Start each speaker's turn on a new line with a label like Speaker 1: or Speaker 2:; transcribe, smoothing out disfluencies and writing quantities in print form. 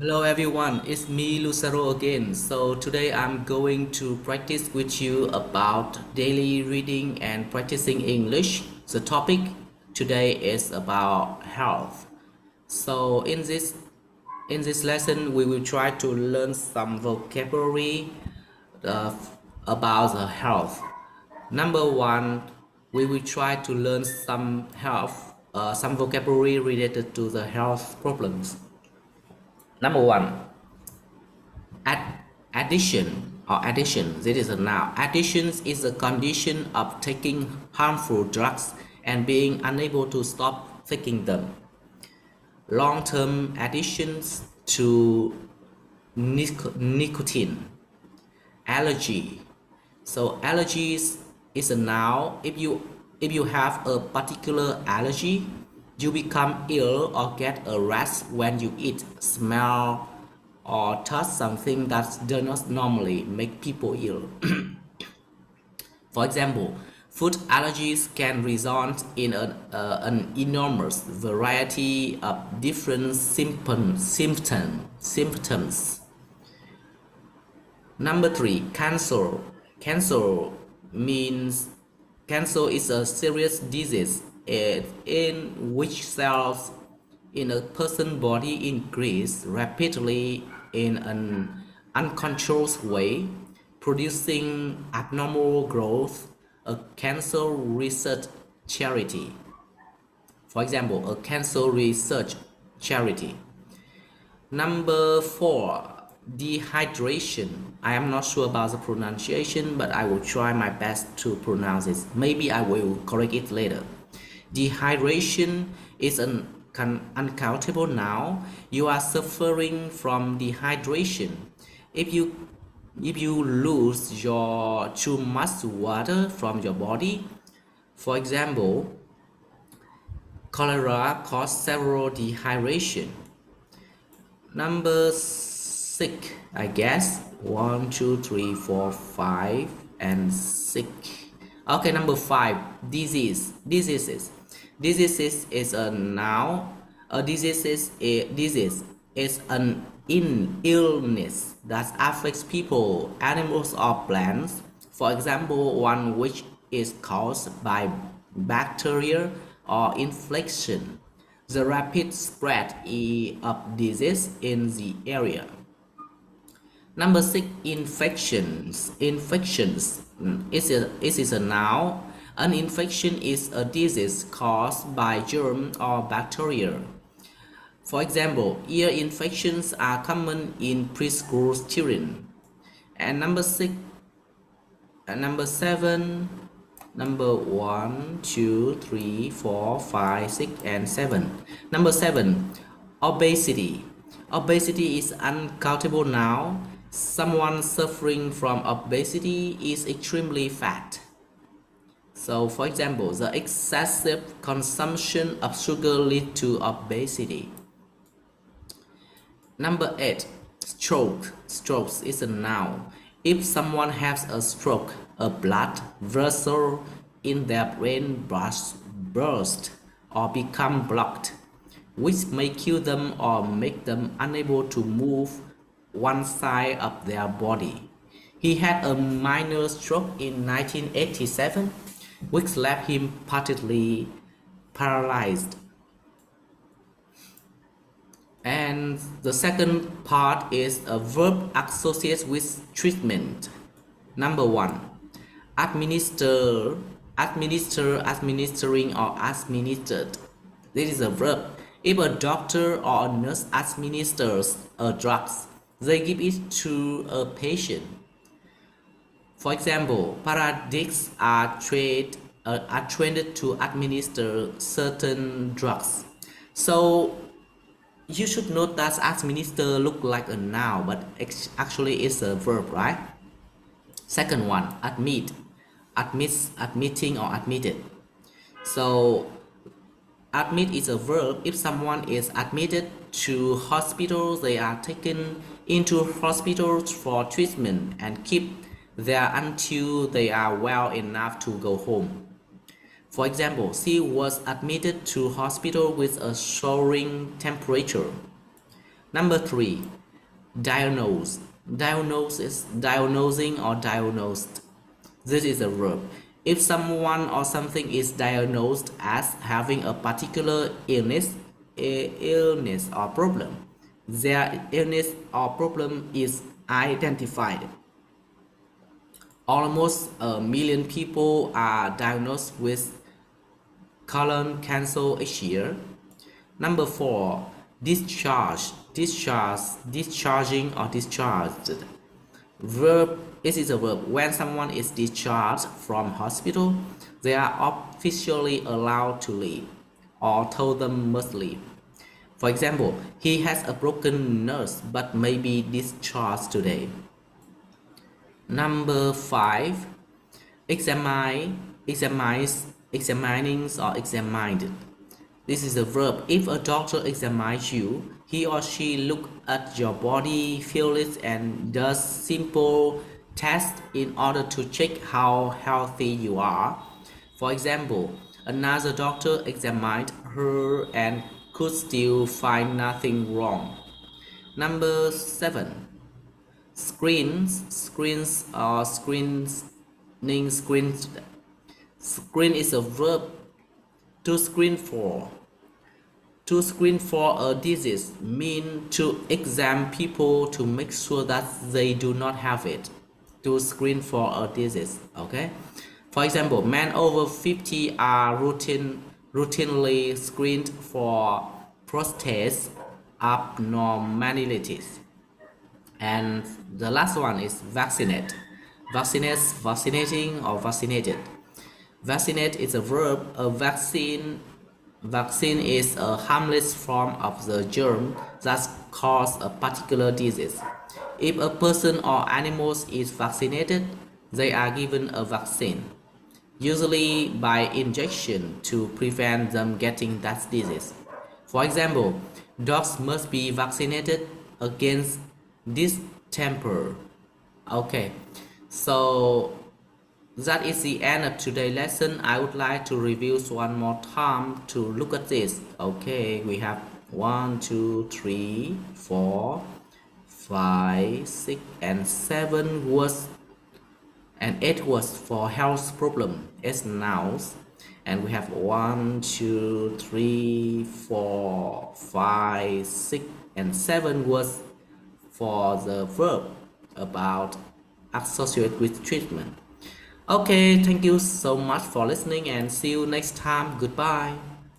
Speaker 1: Hello everyone, it's me Lucero again. So today I'm going to practice with you about daily reading and practicing English. The topic today is about health. So in this lesson we will try to learn some vocabulary uh, about the health. Number one, we will try to learn some vocabulary related to the health problems. Number one, addiction, this is a noun. Addiction is a condition of taking harmful drugs and being unable to stop taking them. Long-term addictions to nicotine. Allergy. So allergies is a noun. If you have a particular allergy, you become ill or get a rash when you eat, smell, or touch something that does not normally make people ill. For example, food allergies can result in an enormous variety of different symptoms. Number three, cancer. Cancer means cancer is a serious disease in which cells in a person's body increase rapidly in an uncontrolled way, producing abnormal growth. A cancer research charity. For example, a cancer research charity. Number four, dehydration. I am not sure about the pronunciation, but I will try my best to pronounce it. Maybe I will correct it later. Dehydration is an uncountable noun. You are suffering from dehydration. If you if you lose your too much water from your body, for example, cholera causes several dehydration. Number six, I guess. One, two, three, four, five, and six. Okay, number five, diseases. Diseases is a noun. A disease is an illness that affects people, animals, or plants. For example, one which is caused by bacteria or infection. The rapid spread of disease in the area. Number six, infections. Infections is a noun. An infection is a disease caused by germ or bacteria. For example, ear infections are common in preschool children. And number seven, number one, two, three, four, five, six, and seven. Number seven, obesity. Obesity is uncountable noun. Someone suffering from obesity is extremely fat. So, for example, the excessive consumption of sugar leads to obesity. Number eight, stroke. Strokes is a noun. If someone has a stroke, a blood vessel in their brain burst or become blocked, which may kill them or make them unable to move one side of their body. He had a minor stroke in 1987, which left him partly paralyzed. And the second part is a verb associated with treatment. Number one, administer, administering, or administered. This is a verb. If a doctor or a nurse administers a drug, they give it to a patient. For example, paramedics are trained to administer certain drugs. So you should note that administer look like a noun, but actually it's a verb, right? Second one, admitting, or admitted. So admit is a verb. If someone is admitted to hospital, they are taken into hospitals for treatment and keep there until they are well enough to go home. For example, she was admitted to hospital with a soaring temperature. Number 3, diagnose. Diagnosis, diagnosing or diagnosed. This is a verb. If someone or something is diagnosed as having a particular illness or problem, their illness or problem is identified. Almost a million people are diagnosed with colon cancer each year. Number 4, discharge, discharging or discharged. Verb, this is a verb. When someone is discharged from hospital, they are officially allowed to leave or told them must leave. For example, he has a broken nose but may be discharged today. Number 5, examining or examined. This is a verb. If a doctor examines you, he or she looks at your body, feels it, and does simple tests in order to check how healthy you are. For example, another doctor examined her and could still find nothing wrong. Number 7, screens or screens. Screen is a verb. To screen for. To screen for a disease means to examine people to make sure that they do not have it. To screen for a disease. Okay. For example, men over 50 are routinely screened for prostate abnormalities. And the last one is vaccinate. Vaccinating or vaccinated. Vaccinate is a verb. A vaccine is a harmless form of the germ that causes a particular disease. If a person or animal is vaccinated, they are given a vaccine, usually by injection to prevent them getting that disease. For example, dogs must be vaccinated against distemper. Okay, so that is the end of today's lesson. I would like to review one more time to look at this. Okay, we have 1, 2, 3, 4, 5, 6, and 7 words and 8 words for health problem as nouns. And we have 1, 2, 3, 4, 5, 6, and 7 words for the verb about associate with treatment. Okay, thank you so much for listening and see you next time. Goodbye.